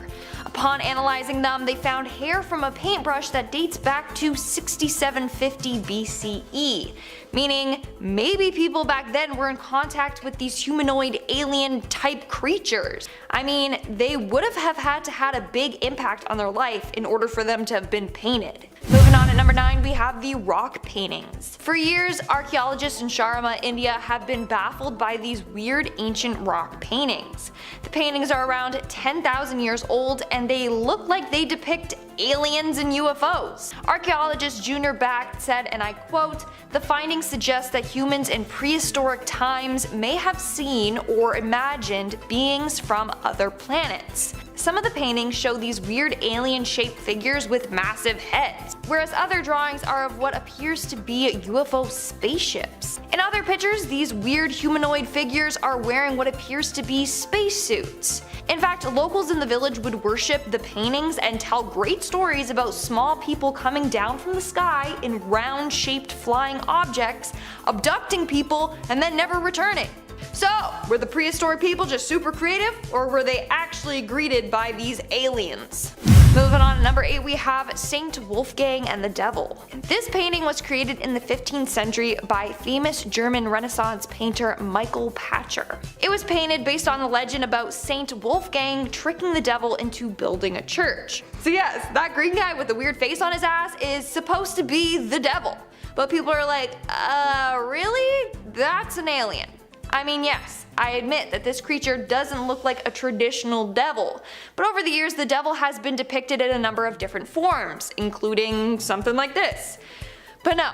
Speaker 4: Upon analyzing them, they found hair from a paintbrush that dates back to 6750 BCE, meaning maybe people back then were in contact with these humanoid alien type creatures. I mean, they would have had to had a big impact on their life in order for them to have been painted. Moving on at number 9, we have the rock paintings. For years, archaeologists in Sharma, India have been baffled by these weird ancient rock paintings. The paintings are around 10,000 years old and they look like they depict aliens and UFOs. Archaeologist Junior Back said, and I quote, "The findings suggest that humans in prehistoric times may have seen or imagined beings from other planets." Some of the paintings show these weird alien-shaped figures with massive heads, whereas other drawings are of what appears to be UFO spaceships. In other pictures, these weird humanoid figures are wearing what appears to be spacesuits. In fact, locals in the village would worship the paintings and tell great stories about small people coming down from the sky in round-shaped flying objects, abducting people, and then never returning. So, were the prehistoric people just super creative, or were they actually greeted by these aliens? Moving on to number 8, we have Saint Wolfgang and the Devil. This painting was created in the 15th century by famous German Renaissance painter Michael Pacher. It was painted based on the legend about Saint Wolfgang tricking the devil into building a church. So yes, that green guy with the weird face on his ass is supposed to be the devil. But people are like, really? That's an alien. I mean, yes, I admit that this creature doesn't look like a traditional devil, but over the years the devil has been depicted in a number of different forms, including something like this. But no,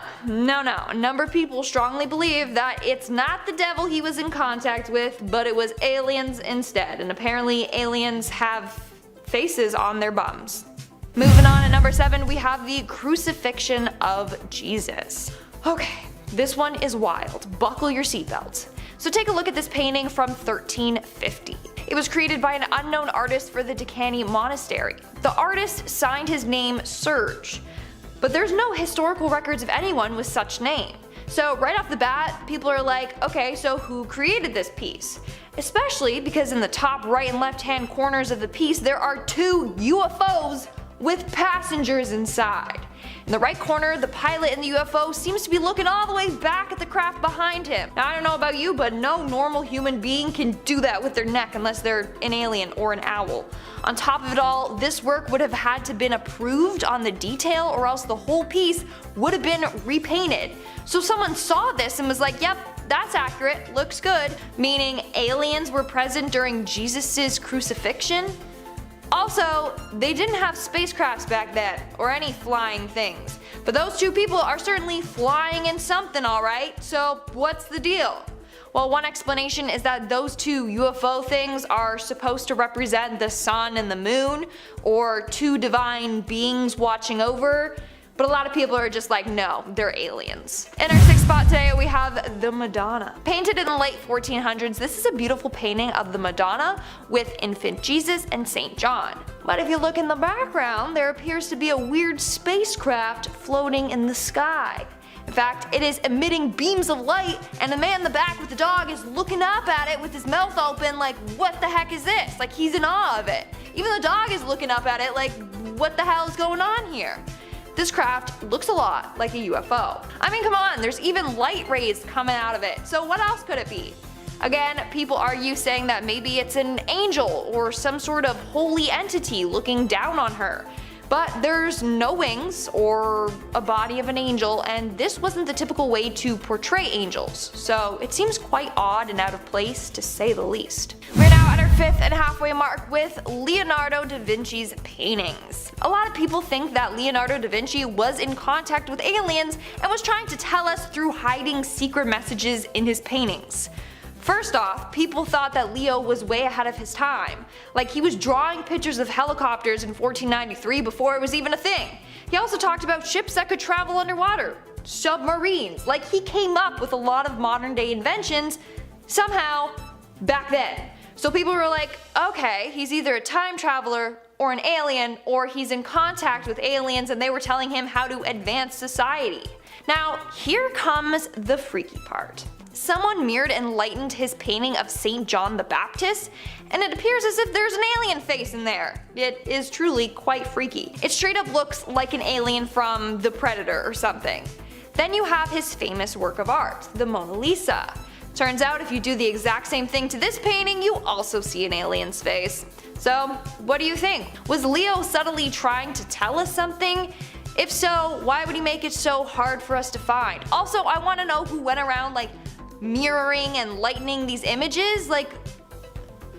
Speaker 4: a number of people strongly believe that it's not the devil he was in contact with, but it was aliens instead, and apparently aliens have faces on their bums. Moving on at number 7, we have the Crucifixion of Jesus. Okay, this one is wild. Buckle your seatbelts. So take a look at this painting from 1350. It was created by an unknown artist for the Decani Monastery. The artist signed his name Serge, but there's no historical records of anyone with such name. So right off the bat, people are like, okay, so who created this piece? Especially because in the top right and left hand corners of the piece there are 2 UFOs with passengers inside. In the right corner, the pilot in the UFO seems to be looking all the way back at the craft behind him. Now I don't know about you, but no normal human being can do that with their neck unless they're an alien or an owl. On top of it all, this work would have had to been approved on the detail or else the whole piece would have been repainted. So someone saw this and was like, yep, that's accurate, looks good, meaning aliens were present during Jesus' crucifixion. Also, they didn't have spacecrafts back then, or any flying things. But those 2 people are certainly flying in something, alright, so what's the deal? Well, one explanation is that those 2 UFO things are supposed to represent the sun and the moon, or 2 divine beings watching over. But a lot of people are just like, no, they're aliens. In our 6th spot today, we have the Madonna. Painted in the late 1400s, this is a beautiful painting of the Madonna with infant Jesus and St. John. But if you look in the background, there appears to be a weird spacecraft floating in the sky. In fact, it is emitting beams of light, and the man in the back with the dog is looking up at it with his mouth open like, what the heck is this? Like, he's in awe of it. Even the dog is looking up at it like, what the hell is going on here? This craft looks a lot like a UFO. I mean, come on, there's even light rays coming out of it, so what else could it be? Again, people argue saying that maybe it's an angel or some sort of holy entity looking down on her. But there's no wings or a body of an angel, and this wasn't the typical way to portray angels, so it seems quite odd and out of place to say the least. We're now at our 5th and halfway mark with Leonardo da Vinci's paintings. A lot of people think that Leonardo da Vinci was in contact with aliens and was trying to tell us through hiding secret messages in his paintings. First off, people thought that Leo was way ahead of his time. Like, he was drawing pictures of helicopters in 1493 before it was even a thing. He also talked about ships that could travel underwater, submarines. Like, he came up with a lot of modern day inventions somehow back then. So people were like, okay, he's either a time traveler or an alien, or he's in contact with aliens and they were telling him how to advance society. Now, here comes the freaky part. Someone mirrored and lightened his painting of St. John the Baptist, and it appears as if there's an alien face in there. It is truly quite freaky. It straight up looks like an alien from The Predator or something. Then you have his famous work of art, the Mona Lisa. Turns out if you do the exact same thing to this painting, you also see an alien's face. So, what do you think? Was Leo subtly trying to tell us something? If so, why would he make it so hard for us to find? Also, I want to know who went around like mirroring and lightening these images. Like,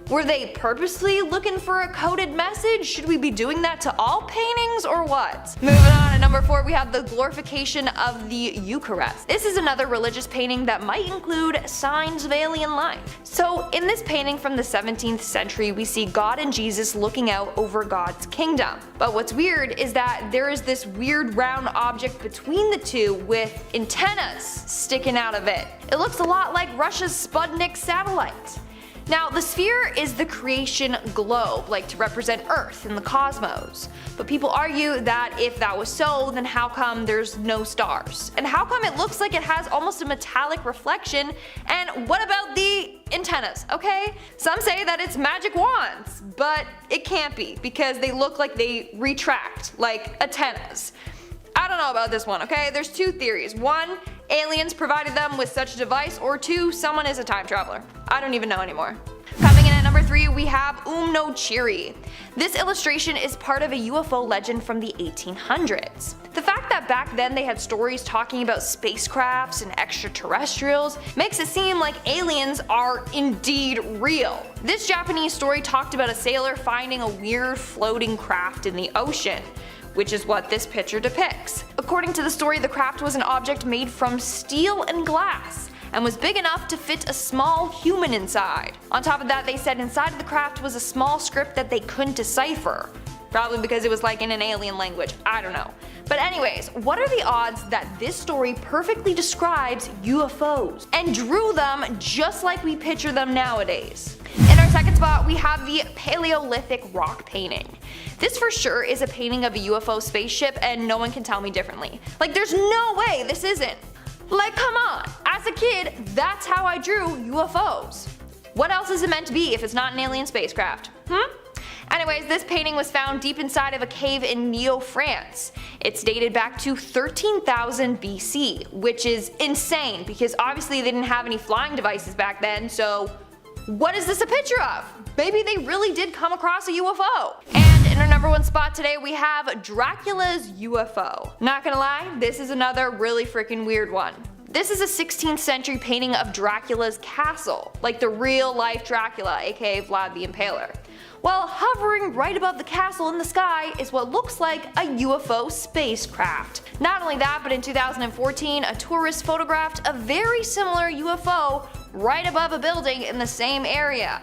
Speaker 4: were they purposely looking for a coded message? Should we be doing that to all paintings or what? Moving on, at number 4 we have the glorification of the Eucharist. This is another religious painting that might include signs of alien life. So in this painting from the 17th century, we see God and Jesus looking out over God's kingdom. But what's weird is that there is this weird round object between the two with antennas sticking out of it. It looks a lot like Russia's Sputnik satellite. Now, the sphere is the creation globe, like to represent Earth and the cosmos. But people argue that if that was so, then how come there's no stars? And how come it looks like it has almost a metallic reflection? And what about the antennas, okay? Some say that it's magic wands, but it can't be because they look like they retract, like antennas. I don't know about this one, okay? There's two theories. One, aliens provided them with such a device, or two, someone is a time traveler. I don't even know anymore. Coming in at number 3, we have No Chiri. This illustration is part of a UFO legend from the 1800s. The fact that back then they had stories talking about spacecrafts and extraterrestrials makes it seem like aliens are indeed real. This Japanese story talked about a sailor finding a weird floating craft in the ocean, which is what this picture depicts. According to the story, the craft was an object made from steel and glass, and was big enough to fit a small human inside. On top of that, they said inside of the craft was a small script that they couldn't decipher. Probably because it was like in an alien language, I don't know. But anyways, what are the odds that this story perfectly describes UFOs and drew them just like we picture them nowadays? In our second spot, we have the Paleolithic rock painting. This for sure is a painting of a UFO spaceship, and no one can tell me differently. Like, there's no way this isn't. Like, come on, as a kid, that's how I drew UFOs. What else is it meant to be if it's not an alien spacecraft? Anyways, this painting was found deep inside of a cave in Neo, France. It's dated back to 13,000 BC, which is insane because obviously they didn't have any flying devices back then, so what is this a picture of? Maybe they really did come across a UFO. And in our number 1 spot today, we have Dracula's UFO. Not gonna lie, this is another really freaking weird one. This is a 16th century painting of Dracula's castle, like the real life Dracula, aka Vlad the Impaler. Well, hovering right above the castle in the sky is what looks like a UFO spacecraft. Not only that, but in 2014, a tourist photographed a very similar UFO right above a building in the same area.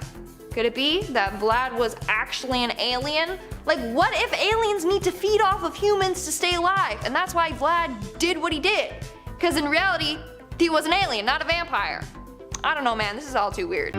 Speaker 4: Could it be that Vlad was actually an alien? Like, what if aliens need to feed off of humans to stay alive, and that's why Vlad did what he did? Because in reality, he was an alien, not a vampire. I don't know, man, this is all too weird.